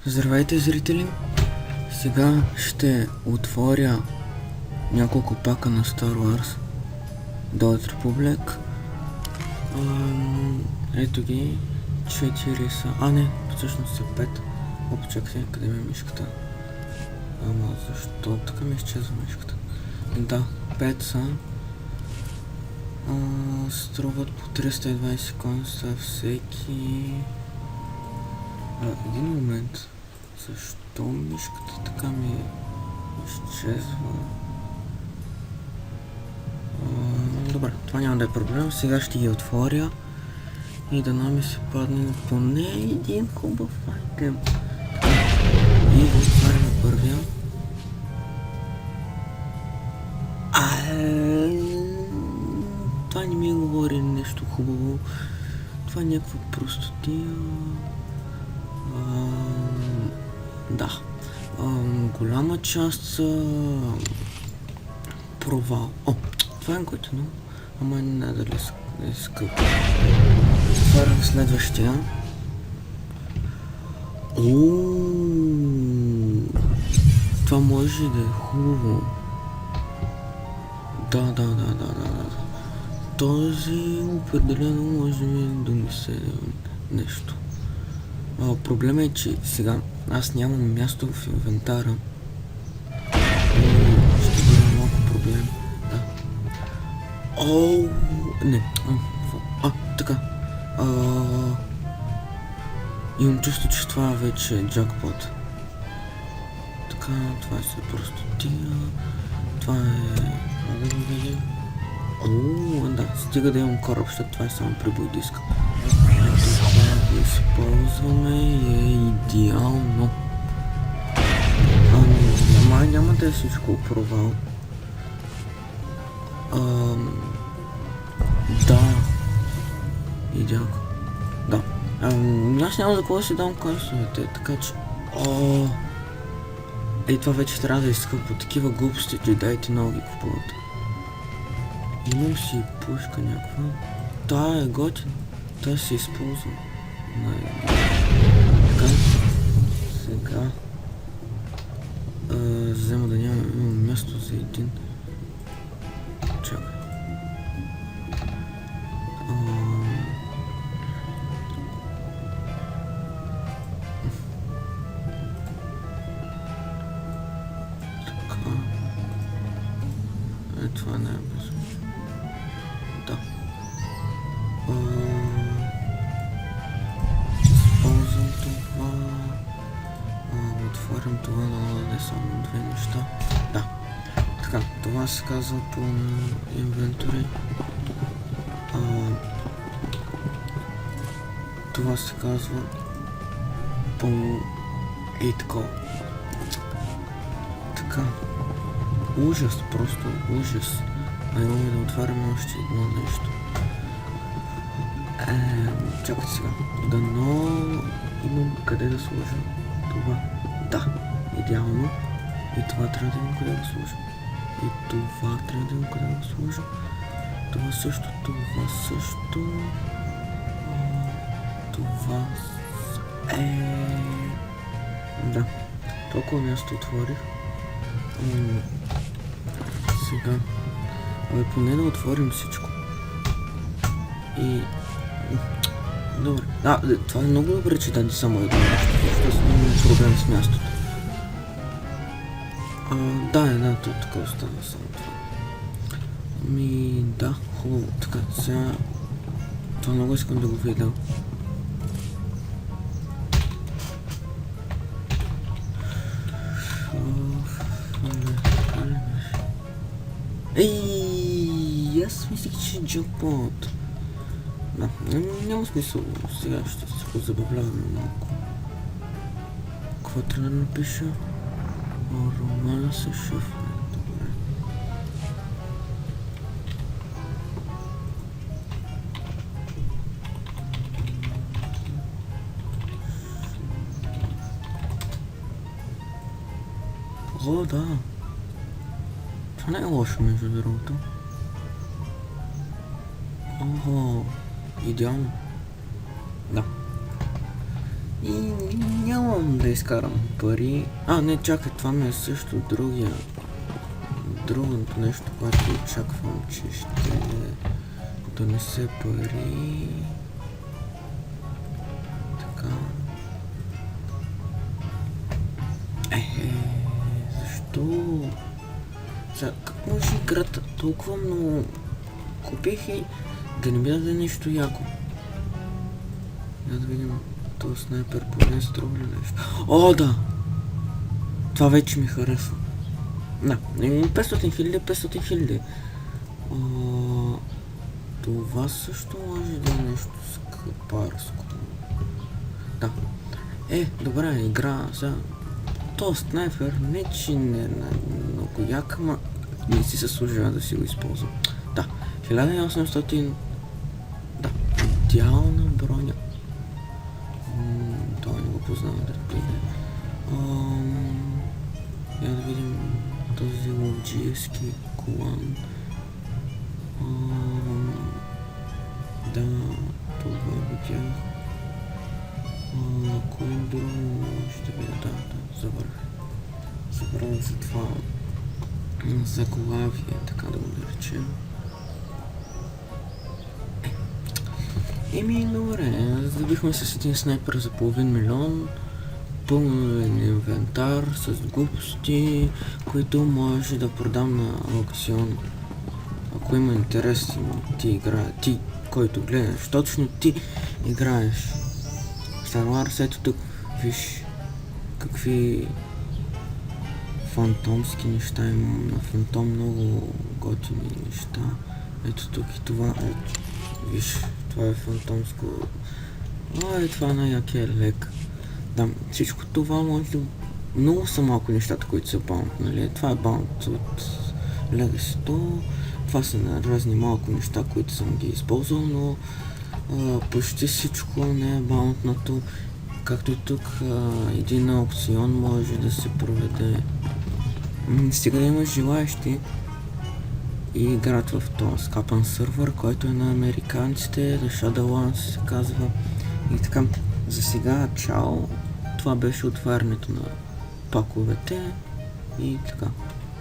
Здравейте, зрители! Сега ще отворя няколко пака на Star Wars The Old Republic. Ето ги, 4 са, не, всъщност са 5. Чакайте, къде ми е мишката? Ама защо така ми изчезва мишката? Да, 5 са. Струват по 320 конса всеки. Един момент. Защо мишката така ми изчезва? Добре, това няма да е проблем. Сега ще ги отворя и да ми се падне поне един хубав айтем. И да отваряме първия. Това не ми говори нещо хубаво. Това е някаква простотия. Да. Голяма част са провал. Това е готино. Ама не дали е скъпо. Отварям следващия. Това може да е хубаво. Да. Този определено може да ми донесе нещо. Проблема е, че сега аз нямам място в инвентара. Ще бъде малко проблем. Да. Не. Така. Имам чувство, че това вече е джакпот. Така, това е се просто тия. Това е... да, стига да имам кораб, защото това е само прибой диска. Това го използваме и е идеално. Няма да е всичко провал. Да. Идеално. Да. Аз няма за какво да си дам консовете, така че... Това вече трябва да е скъпо. Такива глупости, че дайте много ги купуват. Имам си пушка някаква. Тая е готина. Тая се използва. Така. Сега. Взема да имам място за един. Чакай. Така. Това не е безумно. Да. Използвам това. Отварям това, да не само две неща. Да. Така, това се казва по инвентори. Това се казва по такова. Така. Ужас, просто ужас. Имаме да отваряме още едно нещо. Чакайте сега. Дано имам къде да сложа това. Да, идеално. И това трябва да имам къде да сложа. И това трябва да имам къде да сложа. Това също, това също. Това да. Толкова място отворих. Сега. Поне да отворим всичко. И... Добре. Това е много добре, че даде само едно нещо, защото имам проблем с мястото. Да, тук остана само това. Да, хубаво. Така, сега... Това много искам да го видя. Аз мислих, че е джакпот. Да, няма смисъл. Сега ще се позабавляваме малко. Какво трябва да напиша? Романа с шифре. Добре. Да. Това не е лошо, между другото. Идеално. Да. И нямам да да изкарам пари. А, не, чакай, това ми е също другото нещо, което очаквам, че ще донесе пари. Така. Защо? Сега, как може играта толкова много? Купих и да не би да даде нещо яко. Я да видим, този снайпер поне струва ли нещо. О, да! Това вече ми харесва. Да, 500 хиляди, 500 хиляди. Това също може да е нещо скъпарско. Да. Добра игра. Сега, този снайпер не че не е много як, ама не си се служава да си го използвам. Да, 1800. Да, идеална броня. Това не го познавам да приде. Я да видим този ловджиевски колан. Да, това видях. Кое друго ще видя? Да, забравя за това заглавие, така да го наречем. Добре, здобихме с един снайпер за половин милион. Пълен инвентар с глупости, които може да продам на аукцион. Ако има интерес, ти, който гледаш, точно ти играеш Star Wars. Ето тук, виж какви фантомски неща имам. На фантом много готини неща. Ето тук и това, ето, виж, това е фантомско. Това най-якия лек. Да, всичко това може да... Много са малко нещата, които са баунт, нали? Това е баунт от Legacy. Това са разни малко неща, които съм ги използвал, но почти всичко не е баунтнато. Както и тук, един аукцион може да се проведе. Стига да има желаящи и играят в този скапан сървър, който е на американците, The Shadowlands се казва. И така, за сега, чао! Това беше отварянето на паковете и така.